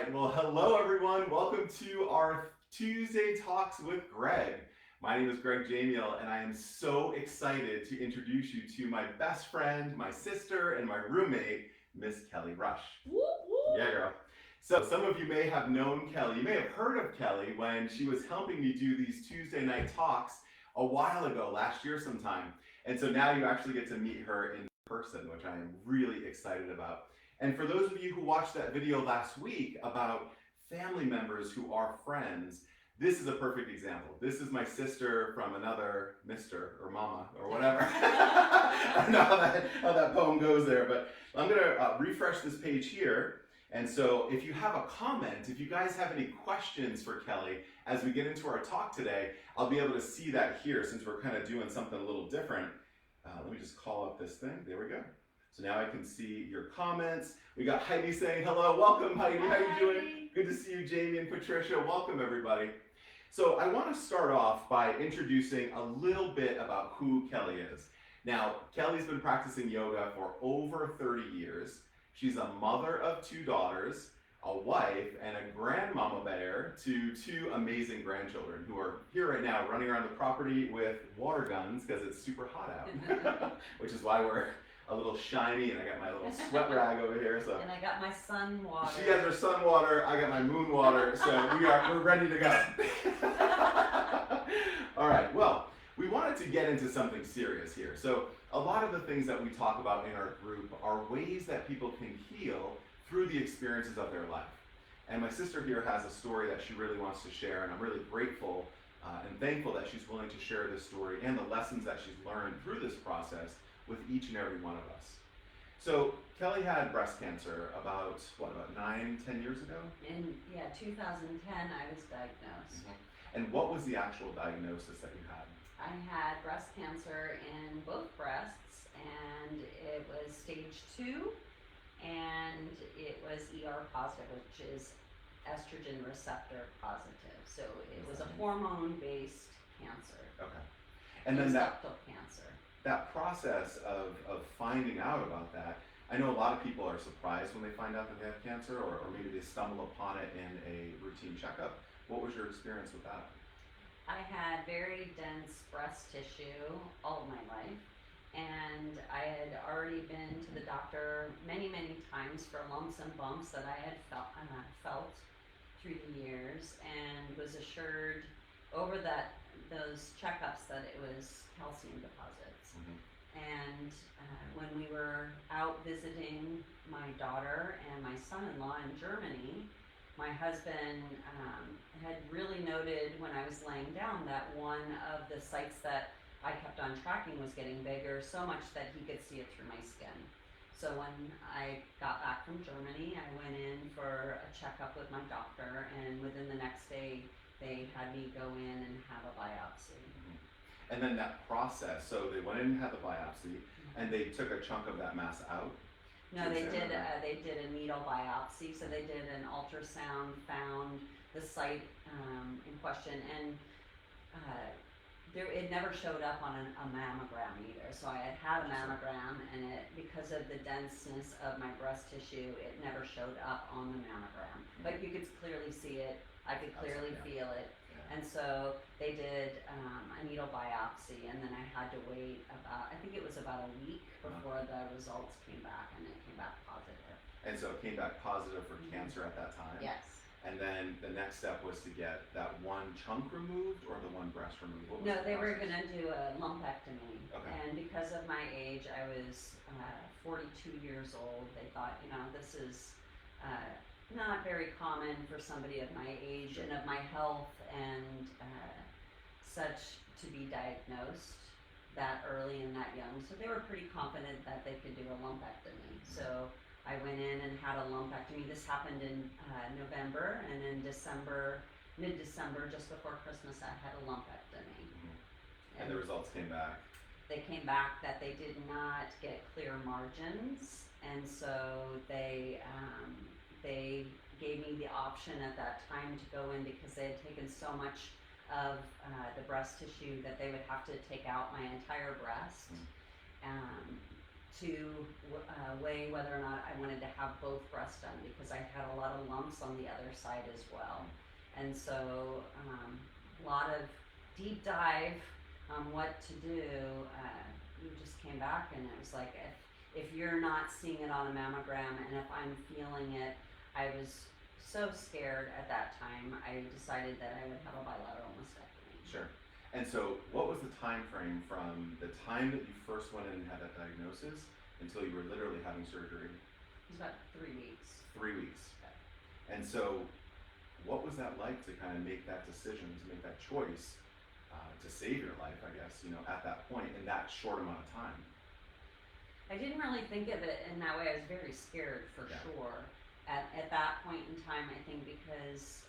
right, well, hello everyone. Welcome to our Tuesday Talks with Greg. My name is Greg Jamiel, and I am so excited to introduce you to my best friend, my sister, and my roommate, Miss Kelley Rush. Woo, woo. Yeah, girl. So some of you may have known Kelley. You may have heard of Kelley when she was helping me do these Tuesday night talks a while ago, last year sometime. And so now you actually get to meet her in person, which I am really excited about. And for those of you who watched that video last week about family members who are friends, this is a perfect example. This is my sister from another Mr. or Mama or whatever. I don't know how that poem goes there, but I'm going to refresh this page here. And so if you have a comment, if you guys have any questions for Kelley as we get into our talk today, I'll be able to see that here since we're kind of doing something a little different. Let me just call up this thing. There we go. So now I can see your comments. We got Heidi saying hello. Welcome, Heidi. How you doing? Good to see you, Jamie and Patricia. Welcome, everybody. So I want to start off by introducing a little bit about who Kelley is. Now, Kelley's been practicing yoga for over 30 years. She's a mother of 2 daughters, a wife, and a grandmama bear to 2 amazing grandchildren who are here right now running around the property with water guns because it's super hot out, which is why we're a little shiny, and I got my little sweat rag over here. So and I got my sun water. she has her sun water, I got my moon water, so we're ready to go. All right, well, we wanted to get into something serious here. So a lot of the things that we talk about in our group are ways that people can heal through the experiences of their life. And my sister here has a story that she really wants to share, and I'm really grateful and thankful that she's willing to share this story and the lessons that she's learned through this process with each and every one of us. So Kelley had breast cancer about 9-10 years ago? In 2010, I was diagnosed. And what was the actual diagnosis that you had? I had breast cancer in both breasts, and it was stage 2, and it was ER positive, which is estrogen receptor positive. So it was a hormone-based cancer. Okay. And then ductal cancer. That process of finding out about that, I know a lot of people are surprised when they find out that they have cancer, or maybe they stumble upon it in a routine checkup. What was your experience with that? I had very dense breast tissue all of my life, and I had already been to the doctor many, many times for lumps and bumps that I had felt through the years, and was assured over those checkups that it was calcium deposits. And when we were out visiting my daughter and my son-in-law in Germany, my husband had really noted when I was laying down that one of the sites that I kept on tracking was getting bigger, so much that he could see it through my skin. So when I got back from Germany, I went in for a checkup with my doctor, and within the next day, they had me go in and have a biopsy. And then that process, so they went in and had the biopsy, and they took a chunk of that mass out? No, they did a needle biopsy, so they did an ultrasound, found the site in question, and it never showed up on a mammogram either. So I had a mammogram, and because of the denseness of my breast tissue, it never showed up on the mammogram. But you could clearly see it, I could clearly feel it. And so they did a needle biopsy, and then I had to wait I think it was about a week before the results came back, and it came back positive. And so it came back positive for cancer at that time? Yes. And then the next step was to get that one chunk removed or the one breast removed? No, they were going to do a lumpectomy. Okay. And because of my age, I was 42 years old, they thought, this is not very common for somebody of my age and of my health and such to be diagnosed that early and that young. So they were pretty confident that they could do a lumpectomy. So I went in and had a lumpectomy. This happened in November, and in mid-December, just before Christmas, I had a lumpectomy. And the results came back? They came back that they did not get clear margins, and so they gave me the option at that time to go in because they had taken so much of the breast tissue that they would have to take out my entire breast to weigh whether or not I wanted to have both breasts done because I had a lot of lumps on the other side as well. And so a lot of deep dive on what to do. We just came back and it was like, if you're not seeing it on a mammogram and if I'm feeling it, I was so scared at that time, I decided that I would have a bilateral mastectomy. Sure. And so what was the time frame from the time that you first went in and had that diagnosis until you were literally having surgery? It was about 3 weeks. 3 weeks. Okay. And so what was that like to kind of make that decision, to make that choice, to save your life, I guess, you know, at that point in that short amount of time? I didn't really think of it in that way. I was very scared for sure. At that point in time, I think because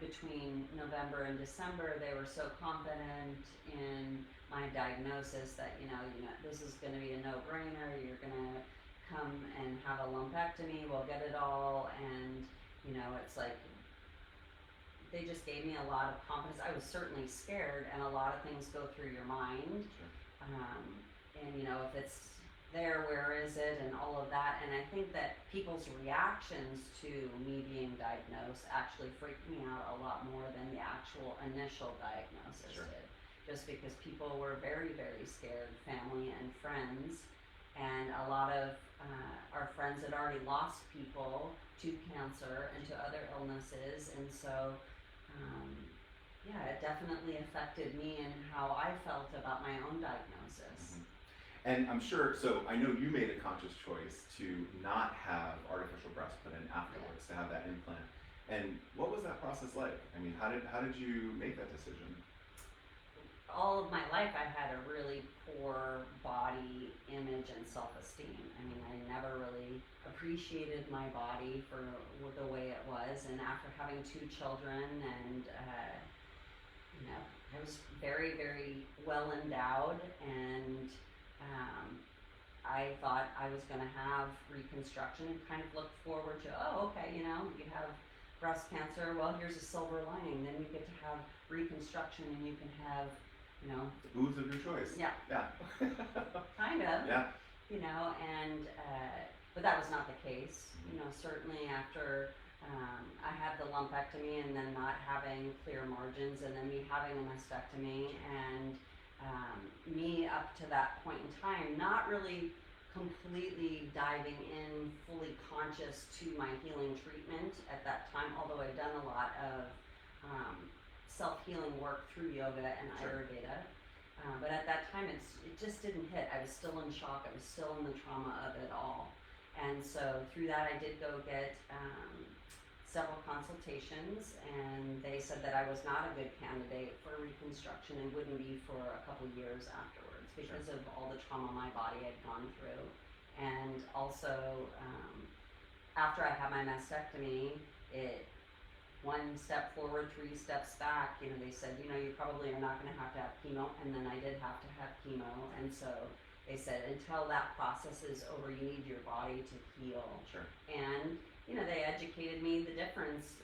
between November and December, they were so confident in my diagnosis that, you know, this is going to be a no-brainer. You're going to come and have a lumpectomy. We'll get it all. And, you know, it's like, they just gave me a lot of confidence. I was certainly scared, and a lot of things go through your mind. Sure. And, you know, if it's there, where is it, and all of that. And I think that people's reactions to me being diagnosed actually freaked me out a lot more than the actual initial diagnosis Sure. did. Just because people were very, very scared, family and friends. And a lot of our friends had already lost people to cancer and to other illnesses. And so, yeah, it definitely affected me and how I felt about my own diagnosis. Mm-hmm. And I'm sure, so I know you made a conscious choice to not have artificial breasts put in afterwards, to have that implant. And what was that process like? I mean, how did you make that decision? All of my life I had a really poor body image and self-esteem. I mean, I never really appreciated my body for the way it was. And after having 2 children and, you know, I was very, very well endowed, and I thought I was going to have reconstruction and kind of looked forward to, oh, okay, you know, you have breast cancer. Well, here's a silver lining. Then you get to have reconstruction and you can have, you know, The boobs of your choice. Yeah. Yeah. kind of, Yeah. you know, and, but that was not the case. You know, certainly after I had the lumpectomy and then not having clear margins and then me having a mastectomy and me up to that point in time, not really completely diving in fully conscious to my healing treatment at that time, although I'd done a lot of self-healing work through yoga and Sure. Ayurveda. But at that time, it just didn't hit. I was still in shock. I was still in the trauma of it all. And so through that, I did go get several consultations, and they said that I was not a good candidate for reconstruction and wouldn't be for a couple years afterwards because of all the trauma my body had gone through. And also, after I had my mastectomy, it 1 step forward, 3 steps back. You know, they said, you know, you probably are not going to have chemo, and then I did have to have chemo, and so they said until that process is over, you need your body to heal. Sure. And you know, they educated me the difference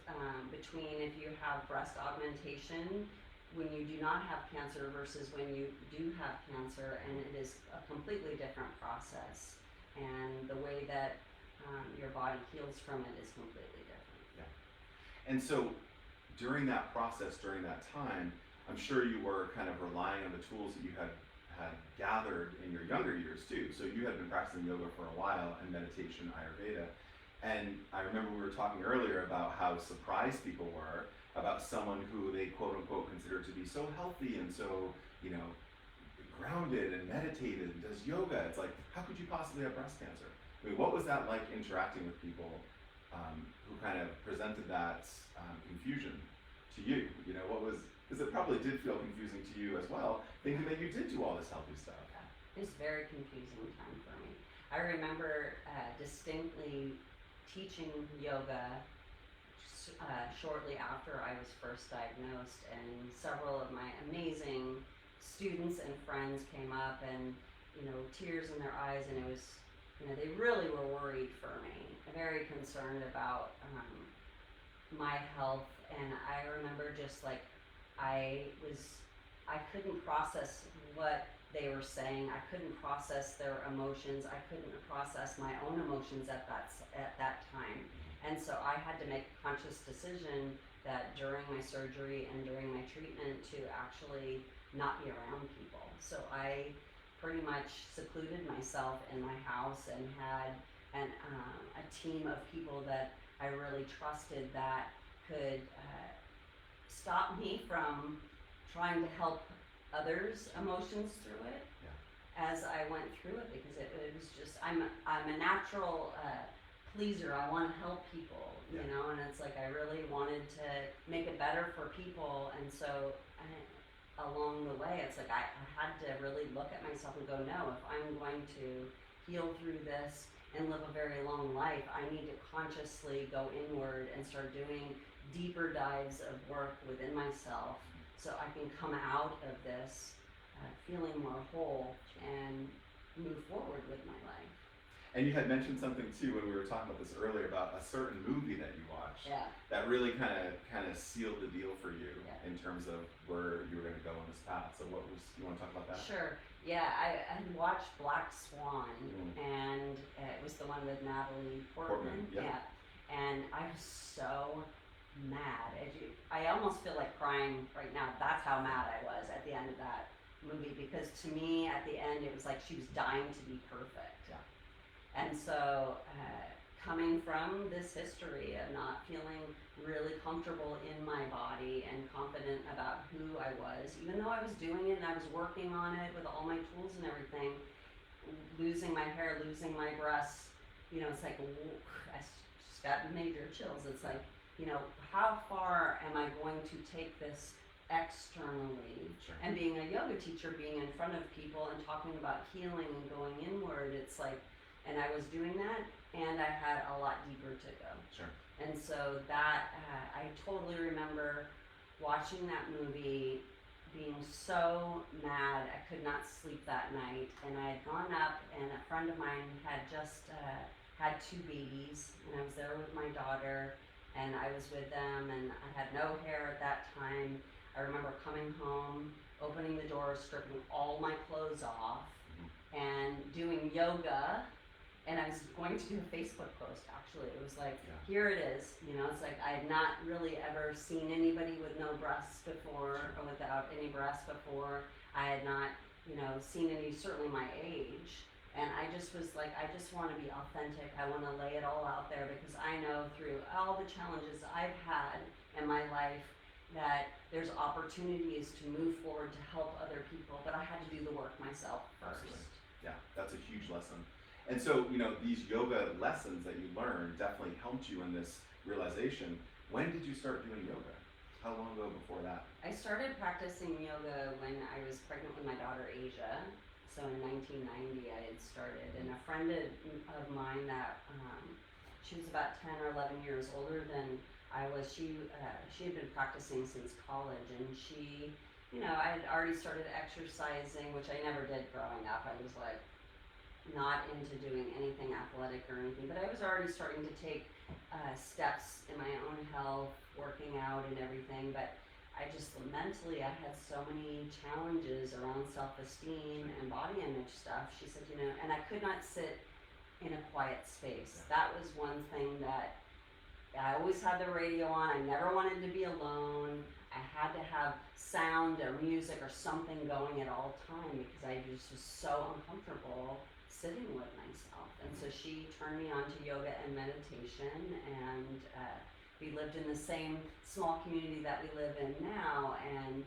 between if you have breast augmentation when you do not have cancer versus when you do have cancer, and it is a completely different process, and the way that your body heals from it is completely different. Yeah. And so during that process, during that time, I'm sure you were kind of relying on the tools that you had gathered in your younger years too. So you had been practicing yoga for a while, and meditation, Ayurveda. And I remember we were talking earlier about how surprised people were about someone who they quote unquote consider to be so healthy and so, you know, grounded and meditated and does yoga. It's like, how could you possibly have breast cancer? I mean, what was that like interacting with people who kind of presented that confusion to you? You know, what was, because it probably did feel confusing to you as well, thinking that you did do all this healthy stuff. It was a very confusing time for me. I remember distinctly teaching yoga shortly after I was first diagnosed, and several of my amazing students and friends came up and, you know, tears in their eyes, and it was, you know, they really were worried for me, very concerned about my health. And I remember just like I couldn't process what they were saying I couldn't process their emotions. I couldn't process my own emotions at that time. And so I had to make a conscious decision that during my surgery and during my treatment to actually not be around people. So I pretty much secluded myself in my house and had a team of people that I really trusted that could stop me from trying to help others' emotions through it as I went through it, because it was just I'm a natural pleaser. I want to help people, you know, and it's like I really wanted to make it better for people, and so along the way, it's like I had to really look at myself and go, no, if I'm going to heal through this and live a very long life, I need to consciously go inward and start doing deeper dives of work within myself so I can come out of this feeling more whole and move forward with my life. And you had mentioned something too when we were talking about this earlier about a certain movie that you watched that really kind of sealed the deal for you in terms of where you were going to go on this path. So what was, you want to talk about that? Sure. Yeah, I had watched Black Swan, and it was the one with Natalie Portman. And I was so mad. I almost feel like crying right now. That's how mad I was at the end of that movie, because to me at the end it was like she was dying to be perfect. And so coming from this history of not feeling really comfortable in my body and confident about who I was, even though I was doing it and I was working on it with all my tools and everything, losing my hair, losing my breasts, you know, it's like, I just got major chills. It's like, you know, how far am I going to take this externally? And being a yoga teacher, being in front of people and talking about healing and going inward, it's like, and I was doing that, and I had a lot deeper to go. And so that, I totally remember watching that movie, being so mad, I could not sleep that night, and I had gone up, and a friend of mine had just had 2 babies, and I was there with my daughter, and I was with them, and I had no hair at that time. I remember coming home, opening the door, stripping all my clothes off, and doing yoga. And I was going to do a Facebook post, actually. It was like, here it is. You know, it's like I had not really ever seen anybody with no breasts before, or without any breasts before. I had not, you know, seen any, certainly my age. And I just was like, I just want to be authentic. I want to lay it all out there, because I know through all the challenges I've had in my life that there's opportunities to move forward to help other people. But I had to do the work myself first. Absolutely. Yeah, that's a huge lesson. And so, you know, these yoga lessons that you learned definitely helped you in this realization. When did you start doing yoga? How long ago before that? I started practicing yoga when I was pregnant with my daughter, Asia. So in 1990 I had started. And a friend of mine that, she was about 10 or 11 years older than I was, she had been practicing since college. And she, you know, I had already started exercising, which I never did growing up. I was like, not into doing anything athletic or anything, but I was already starting to take steps in my own health, working out and everything. But I just mentally, I had so many challenges around self-esteem and body image stuff. She said, you know, and I could not sit in a quiet space. That was one thing that I always had the radio on. I never wanted to be alone. I had to have sound or music or something going at all time, because I just was so uncomfortable sitting with myself. And so she turned me on to yoga and meditation, and we lived in the same small community that we live in now. And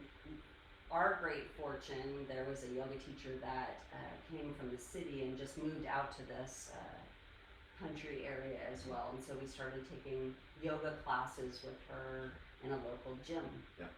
our great fortune, there was a yoga teacher that came from the city and just moved out to this country area as well. And so we started taking yoga classes with her in a local gym. Yeah.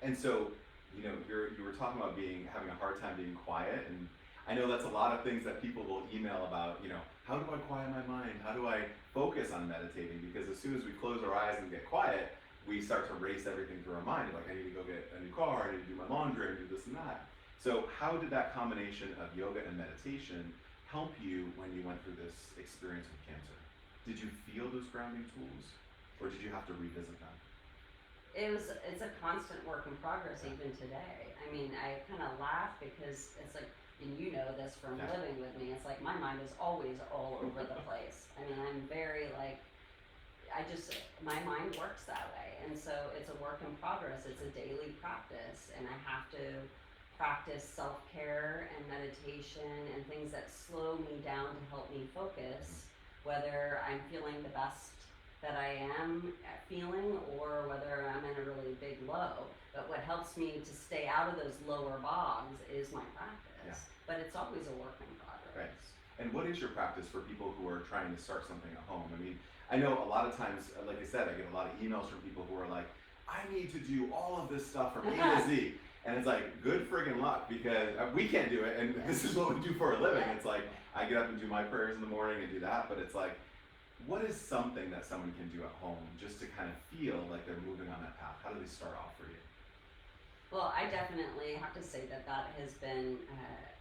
And so, you know, you were talking about having a hard time being quiet, and I know that's a lot of things that people will email about, you know, how do I quiet my mind? How do I focus on meditating? Because as soon as we close our eyes and get quiet, we start to race everything through our mind. Like, I need to go get a new car, I need to do my laundry, I need to do this and that. So how did that combination of yoga and meditation help you when you went through this experience with cancer? Did you feel those grounding tools, or did you have to revisit them? it's a constant work in progress even today. I mean, I kind of laugh because it's like, and you know this from Yeah. living with me, it's like my mind is always all over the place. I mean, I'm very like, my mind works that way. And so it's a work in progress. It's a daily practice. And I have to practice self-care and meditation and things that slow me down to help me focus, whether I'm feeling the best that I am feeling or whether I'm in a really big low. But what helps me to stay out of those lower bogs is my practice. Yeah. But it's always a work in progress. Right. And what is your practice for people who are trying to start something at home? I mean, I know a lot of times, like I said, I get a lot of emails from people who are like, I need to do all of this stuff from A to Z. And it's like, good friggin' luck, because we can't do it, and this is what we do for a living. It's like, I get up and do my prayers in the morning and do that, but it's like, what is something that someone can do at home just to kind of feel like they're moving on that path? How do they start off for you? Well, I definitely have to say that has been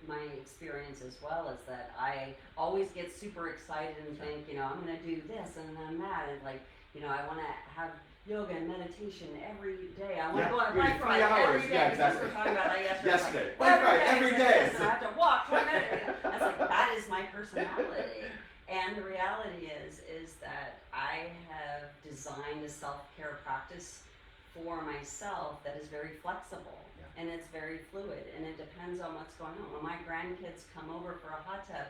my experience as well, is that I always get super excited and think, I'm going to do this and then that, and like, I want to have yoga and meditation every day. I want to go on a bike ride every day. Yeah, exactly. We were talking about that yesterday. Bike ride every day. And I have to walk 20 minutes. That's like, that is my personality. And the reality is that I have designed a self-care practice for myself that is very flexible, and it's very fluid, and it depends on what's going on. When my grandkids come over for a hot tub,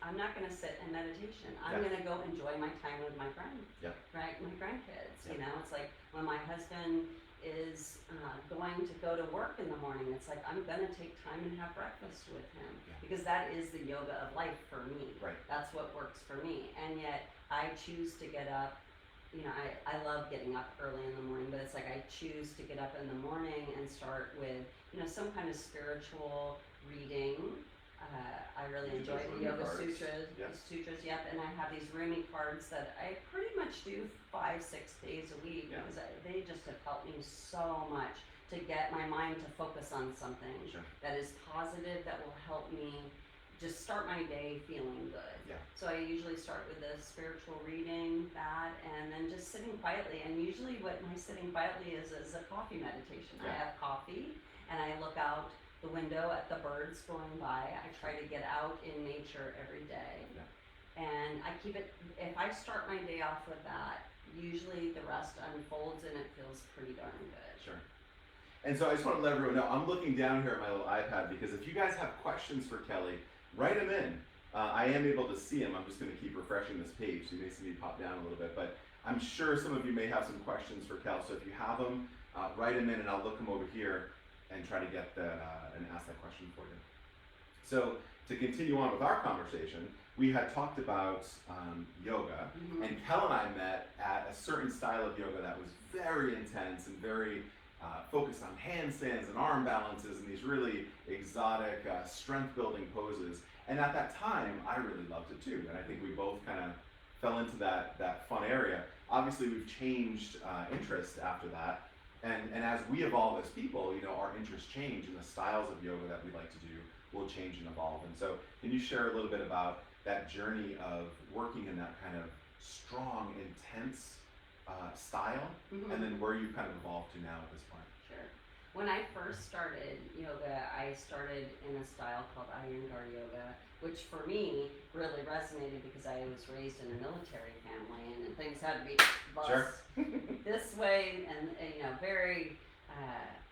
I'm not going to sit in meditation. I'm going to go enjoy my time with my my grandkids. It's like when my husband is going to go to work in the morning, it's like I'm going to take time and have breakfast with him, because that is the yoga of life for me. Right. That's what works for me, and yet I choose to get up. I love getting up early in the morning, but it's like I choose to get up in the morning and start with, some kind of spiritual reading. I really enjoy the Yoga Sutras. And I have these Rumi cards that I pretty much do 5-6 days a week, because they just have helped me so much to get my mind to focus on something that is positive, that will help me just start my day feeling good. So I usually start with the spiritual reading, and then just sitting quietly. And usually what my sitting quietly is a coffee meditation. I have coffee, and I look out the window at the birds going by. I try to get out in nature every day. And I keep it, if I start my day off with that, usually the rest unfolds and it feels pretty darn good. Sure. And so I just want to let everyone know, I'm looking down here at my little iPad, because if you guys have questions for Kelley, write them in. I am able to see them. I'm just going to keep refreshing this page, so you may see me pop down a little bit. But I'm sure some of you may have some questions for Kel. So if you have them, write them in, and I'll look them over here and try to get and ask that question for you. So to continue on with our conversation, we had talked about yoga, and Kel and I met at a certain style of yoga that was very intense and very focused on handstands and arm balances and these really exotic strength-building poses. And at that time, I really loved it too, and I think we both kind of fell into that fun area. Obviously, we've changed interest after that, and as we evolve as people, our interests change, and the styles of yoga that we like to do will change and evolve. And so, can you share a little bit about that journey of working in that kind of strong, intense style, and then where you've kind of evolved to now at this point? Sure. When I first started yoga, I started in a style called Iyengar yoga, which for me really resonated because I was raised in a military family, and things had to be this way, and very,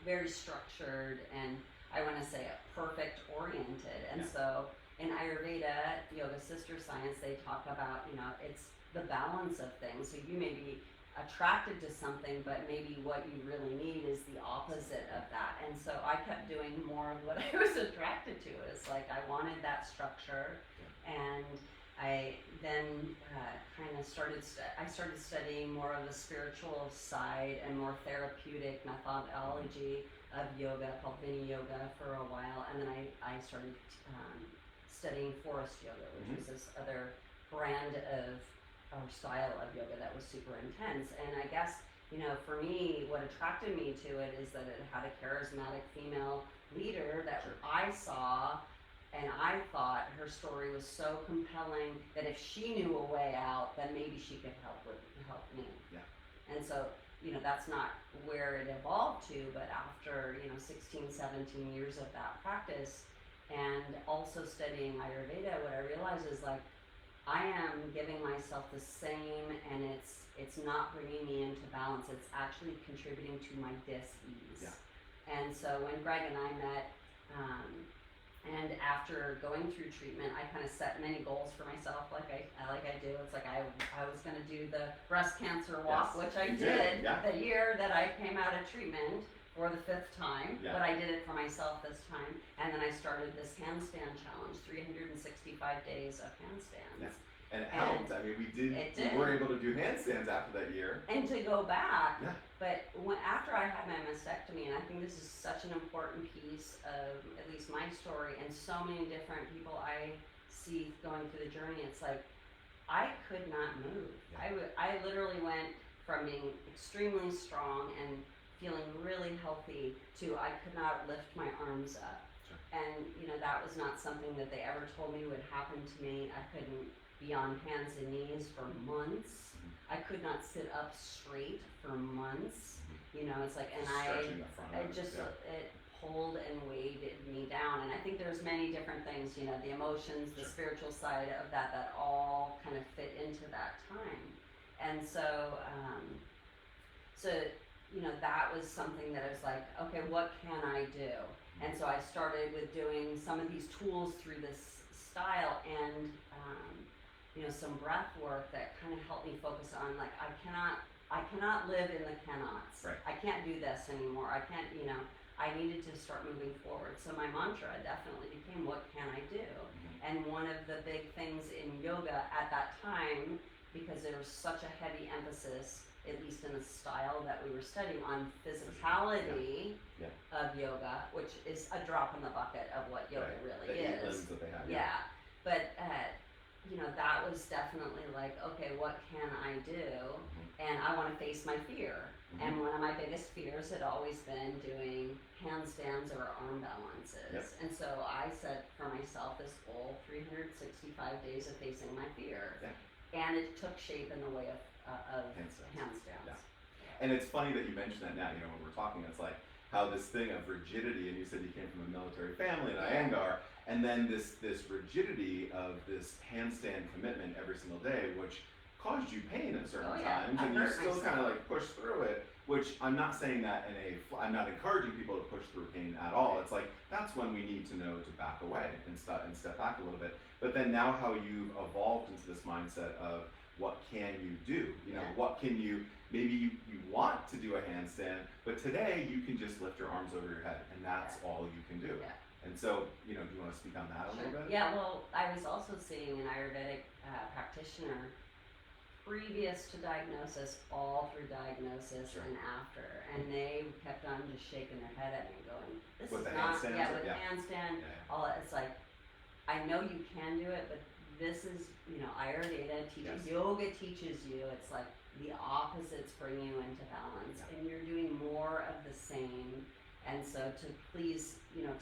very structured, and I want to say perfect oriented. And so in Ayurveda, Yoga Sister Science, they talk about, it's the balance of things. So you may be attracted to something, but maybe what you really need is the opposite of that. And so I kept doing more of what I was attracted to. It's like I wanted that structure, and I then kind of started studying more of the spiritual side and more therapeutic methodology of yoga called Vini Yoga for a while, and then I started studying forest yoga, which was this other brand of or style of yoga that was super intense. And I guess, for me, what attracted me to it is that it had a charismatic female leader that I saw, and I thought her story was so compelling that if she knew a way out, then maybe she could help me. And so, that's not where it evolved to, but after, 16, 17 years of that practice and also studying Ayurveda, what I realized is like, I am giving myself the same, and it's not bringing me into balance. It's actually contributing to my dis-ease. Yeah. And so when Greg and I met, and after going through treatment, I kind of set many goals for myself, like I do. It's like I was going to do the breast cancer walk, Yes, which I you did yeah. the year that I came out of treatment for the 5th time, Yeah. but I did it for myself this time. And then I started this handstand challenge, 365 days of handstands. Yeah. And it helped. I mean, we were able to do handstands after that year. And to go back, Yeah. but after I had my mastectomy, and I think this is such an important piece of at least my story, and so many different people I see going through the journey, it's like, I could not move. Yeah. I literally went from being extremely strong and feeling really healthy to I could not lift my arms up. Sure. And, that was not something that they ever told me would happen to me. I couldn't be on hands and knees for months. I could not sit up straight for months. It's like, and it pulled and weighed me down. And I think there's many different things, the emotions, the spiritual side of that all kind of fit into that time. And so, that was something that I was like, okay, what can I do? And so I started with doing some of these tools through this style and, some breath work that kind of helped me focus on like, I cannot live in the cannots. Right. I can't do this anymore. I can't, I needed to start moving forward. So my mantra definitely became, what can I do? And one of the big things in yoga at that time, because there was such a heavy emphasis, at least in the style that we were studying, on physicality of yoga, which is a drop in the bucket of what yoga really the is. that they have, But that was definitely like, okay, what can I do? And I want to face my fear. And one of my biggest fears had always been doing handstands or arm balances. And so I set for myself this goal, 365 days of facing my fear. And it took shape in the way of handstands. Yeah. And it's funny that you mentioned that now, when we're talking, it's like how this thing of rigidity, and you said you came from a military family in Iyengar, and then this rigidity of this handstand commitment every single day, which caused you pain at certain times, and you still kind of like push through it, which I'm not saying that I'm not encouraging people to push through pain at all. It's like, that's when we need to know to back away and step back a little bit. But then now how you've evolved into this mindset of, what can you do? What can you, maybe you want to do a handstand, but today you can just lift your arms over your head, and that's all you can do. And so, do you want to speak on that a little bit? Yeah, well, I was also seeing an Ayurvedic practitioner previous to diagnosis, all through diagnosis and after, and they kept on just shaking their head at me going, this with is the not, handstands, with handstand, all that. It's like, I know you can do it, but this is, Ayurveda teaches, yoga teaches you, it's like the opposites bring you into balance, and you're doing more of the same. And so to please,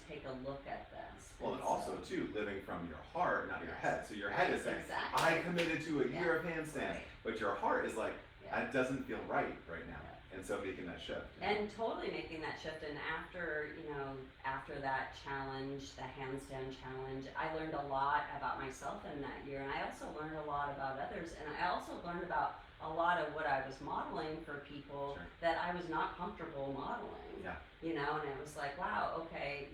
take a look at this. Well, and also too, living from your heart, not your head. So your head is saying, I committed to a year of handstand, but your heart is like, that doesn't feel right now. And so making that shift. And totally making that shift. And after, after that challenge, the handstand challenge, I learned a lot about myself in that year. And I also learned a lot about others. And I also learned about a lot of what I was modeling for people that I was not comfortable modeling. And it was like, wow, okay,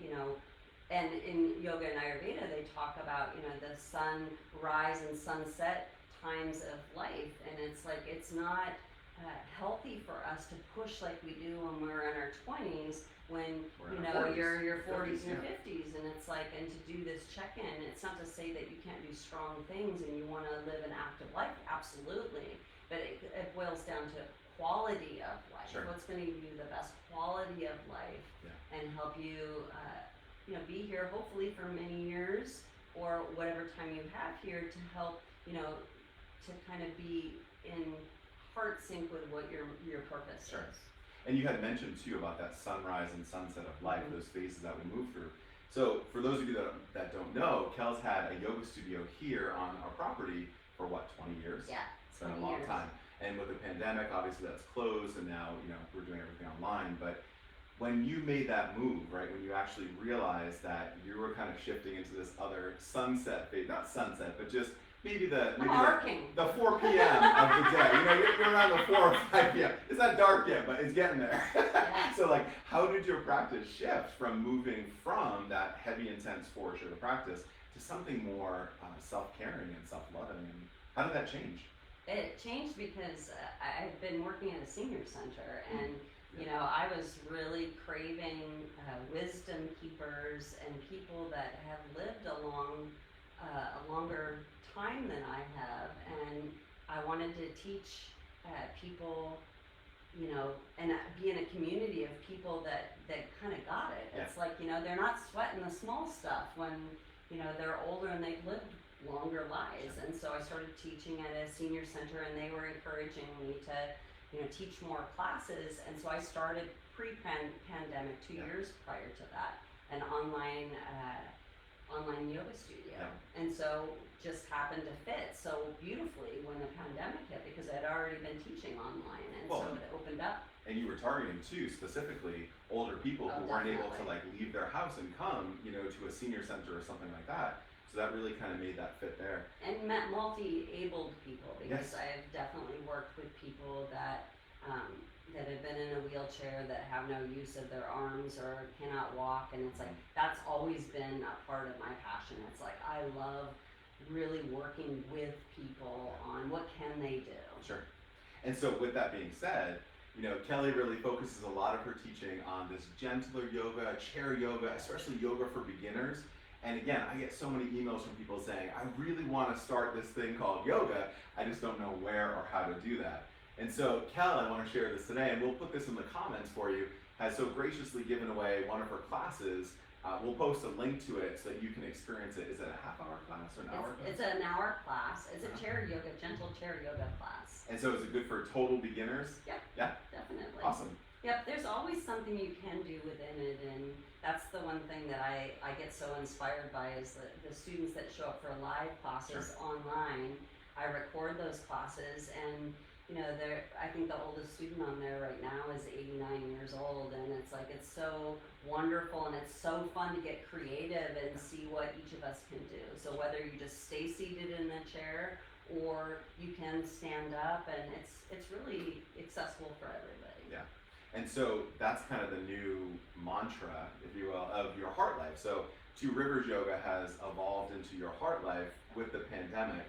and in yoga and Ayurveda, they talk about, the sunrise and sunset times of life. And it's like, it's not healthy for us to push like we do when we're in our 20s, when you're your 40s and 50s, and it's like, and to do this check-in, it's not to say that you can't do strong things and you want to live an active life, absolutely, but it boils down to quality of life. What's going to give you the best quality of life and help you be here hopefully for many years, or whatever time you have here, to help to kind of be in heart sync with what your purpose is. And you had mentioned too about that sunrise and sunset of life, those phases that we move through. So for those of you that don't know, Kel's had a yoga studio here on our property for what, 20 years? Yeah, it's been a long time. And with the pandemic, obviously that's closed, and now we're doing everything online. But when you made that move, right, when you actually realized that you were kind of shifting into this other sunset phase, not sunset, but just maybe the 4 p.m. of the day. You're around the 4 or 5 p.m. It's not dark yet, but it's getting there. Yeah. So like, how did your practice shift from moving from that heavy, intense 4 shoulder practice to something more self-caring and self-loving? And how did that change? It changed because I've been working at a senior center, and I was really craving wisdom keepers and people that have lived a longer time than I have, and I wanted to teach people, and be in a community of people that kind of got it. Yeah. It's like, they're not sweating the small stuff when, they're older and they've lived longer lives. Sure. And so I started teaching at a senior center, and they were encouraging me to, teach more classes. And so I started pre-pandemic, 2 years prior to that, an online yoga studio. Yeah. And so just happened to fit so beautifully when the pandemic hit, because I'd already been teaching online, and so it opened up. And you were targeting too, specifically older people who weren't able to like leave their house and come, to a senior center or something like that. So that really kind of made that fit there. And multi-abled people, because I've definitely worked with people that that have been in a wheelchair, that have no use of their arms or cannot walk, and it's like, that's always been a part of my passion. It's like, I love really working with people on what can they do. Sure. And so with that being said, Kelley really focuses a lot of her teaching on this gentler yoga, chair yoga, especially yoga for beginners. And again, I get so many emails from people saying, I really want to start this thing called yoga, I just don't know where or how to do that. And so Kelley, I want to share this today, and we'll put this in the comments for you, has so graciously given away one of her classes. We'll post a link to it so that you can experience it. Is it a half-hour class or an hour class? It's an hour class. It's a chair yoga, gentle chair yoga class. And so is it good for total beginners? Yep. Yeah? Definitely. Awesome. Yep, there's always something you can do within it, and that's the one thing that I get so inspired by, is the students that show up for live classes online. I record those classes, and I think the oldest student on there right now is 89 years old, and it's like, it's so wonderful, and it's so fun to get creative and see what each of us can do. So whether you just stay seated in the chair, or you can stand up, and it's really accessible for everybody. Yeah. And so that's kind of the new mantra, if you will, of your heart life. So Two Rivers Yoga has evolved into your heart life with the pandemic,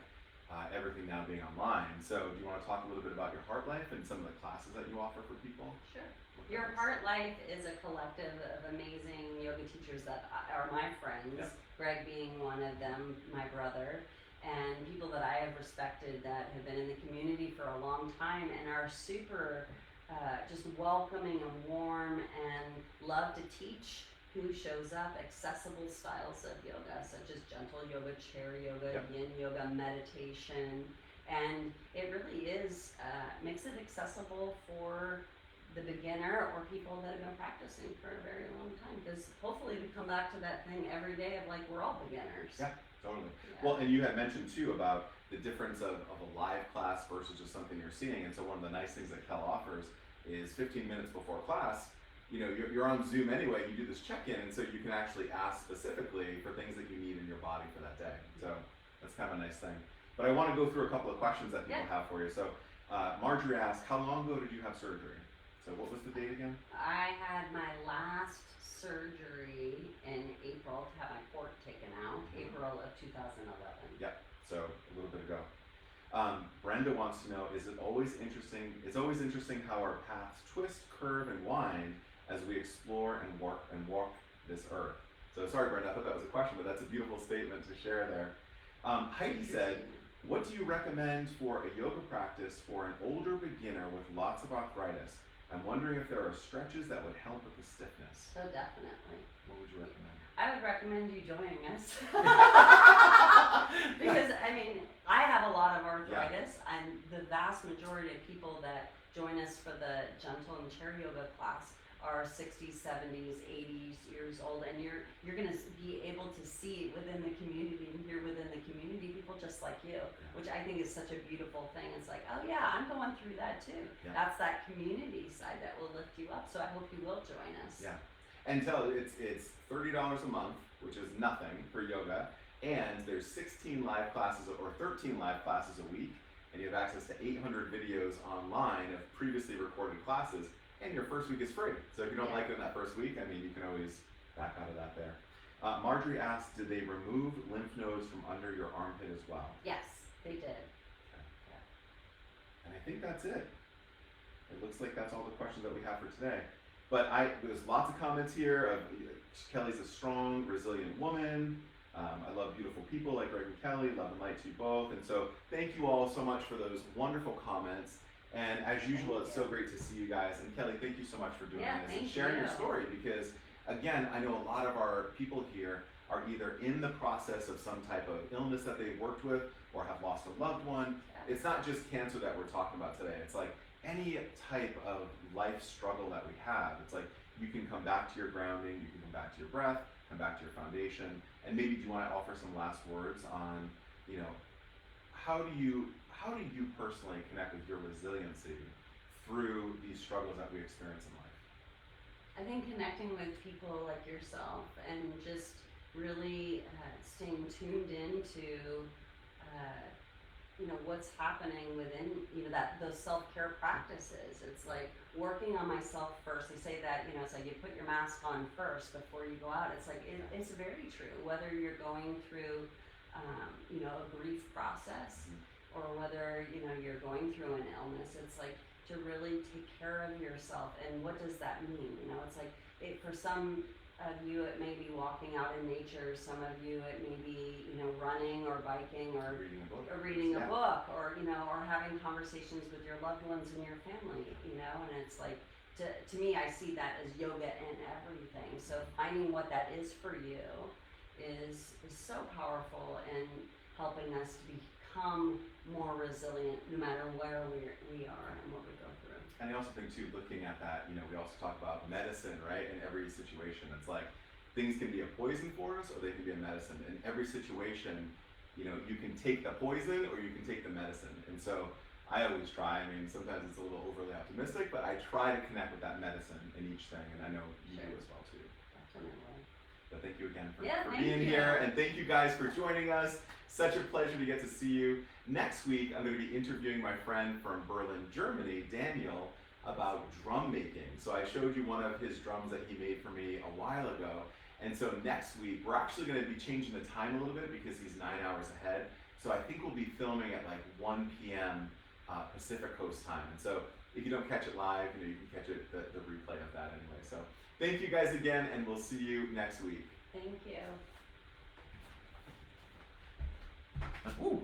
everything now being online. So do you want to talk a little bit about your heart life and some of the classes that you offer for people? Sure. Your Heart Life is a collective of amazing yoga teachers that are my friends, Greg being one of them, my brother, and people that I have respected that have been in the community for a long time and are super just welcoming and warm and love to teach who shows up, accessible styles of yoga, such as gentle yoga, chair yoga, yin yoga, meditation, and it really is, makes it accessible for the beginner or people that have been practicing for a very long time, because hopefully we come back to that thing every day of like, we're all beginners. Yeah, totally. Yeah. Well, and you had mentioned too about the difference of a live class versus just something you're seeing, and so one of the nice things that Kelley offers is 15 minutes before class, you're on Zoom anyway, you do this check-in, and so you can actually ask specifically for things that you need in your body for that day. So that's kind of a nice thing. But I want to go through a couple of questions that people have for you. So Marjorie asked, how long ago did you have surgery? So what was the date again? I had my last surgery in April to have my port taken out, April of 2011. Yep, so a little bit ago. Brenda wants to know, is it always interesting? It's always interesting how our paths twist, curve, and wind as we explore and walk this earth. So sorry, Brenda, I thought that was a question, but that's a beautiful statement to share there. Heidi said, what do you recommend for a yoga practice for an older beginner with lots of arthritis? I'm wondering if there are stretches that would help with the stiffness. So definitely. What would you recommend? I would recommend you joining us. Because, I mean, I have a lot of arthritis, and the vast majority of people that join us for the gentle and chair yoga class are 60s, 70s, 80s years old, and you're going to be able to see within the community and hear within the community people just like you, which I think is such a beautiful thing. It's like, oh yeah, I'm going through that too. Yeah. That's that community side that will lift you up. So I hope you will join us. Yeah, and it's $30 a month, which is nothing for yoga, and there's 16 live classes or 13 live classes a week, and you have access to 800 videos online of previously recorded classes. And your first week is free. So if you don't like it in that first week, I mean, you can always back out of that there. Marjorie asked, did they remove lymph nodes from under your armpit as well? Yes, they did. Okay. And I think that's it. It looks like that's all the questions that we have for today. But there's lots of comments here of Kelley's a strong, resilient woman. I love beautiful people like Greg and Kelley. Love and light to you both. And so thank you all so much for those wonderful comments. And as usual, it's so great to see you guys. And Kelley, thank you so much for doing this and sharing your story, because again, I know a lot of our people here are either in the process of some type of illness that they've worked with or have lost a loved one. It's not just cancer that we're talking about today. It's like any type of life struggle that we have. It's like you can come back to your grounding, you can come back to your breath, come back to your foundation. And maybe do you want to offer some last words on, how do you personally connect with your resiliency through these struggles that we experience in life? I think connecting with people like yourself and just really staying tuned into what's happening within those self-care practices. It's like working on myself first. They say that it's like you put your mask on first before you go out. It's like it's very true. Whether you're going through a grief process, or whether you're going through an illness, it's like to really take care of yourself. And what does that mean? It's like for some of you it may be walking out in nature, some of you it may be running or biking or reading a book or or having conversations with your loved ones and your family, and it's like to me, I see that as yoga and everything. So finding what that is for you is so powerful in helping us to become more resilient no matter where we are and what we go through. And I also think too, looking at that, we also talk about medicine, right? In every situation, it's like things can be a poison for us or they can be a medicine. In every situation, you can take the poison or you can take the medicine. And so I always try, sometimes it's a little overly optimistic, but I try to connect with that medicine in each thing, and I know you do as well too. Definitely. But thank you again for thank being you. here, and thank you guys for joining us. Such a pleasure to get to see you. Next week, I'm going to be interviewing my friend from Berlin, Germany, Jamiel, about drum making. So I showed you one of his drums that he made for me a while ago. And so next week, we're actually going to be changing the time a little bit because he's 9 hours ahead. So I think we'll be filming at like 1 p.m. Pacific Coast time. And so if you don't catch it live, you can catch it the replay of that anyway. So thank you guys again, and we'll see you next week. Thank you. Ooh.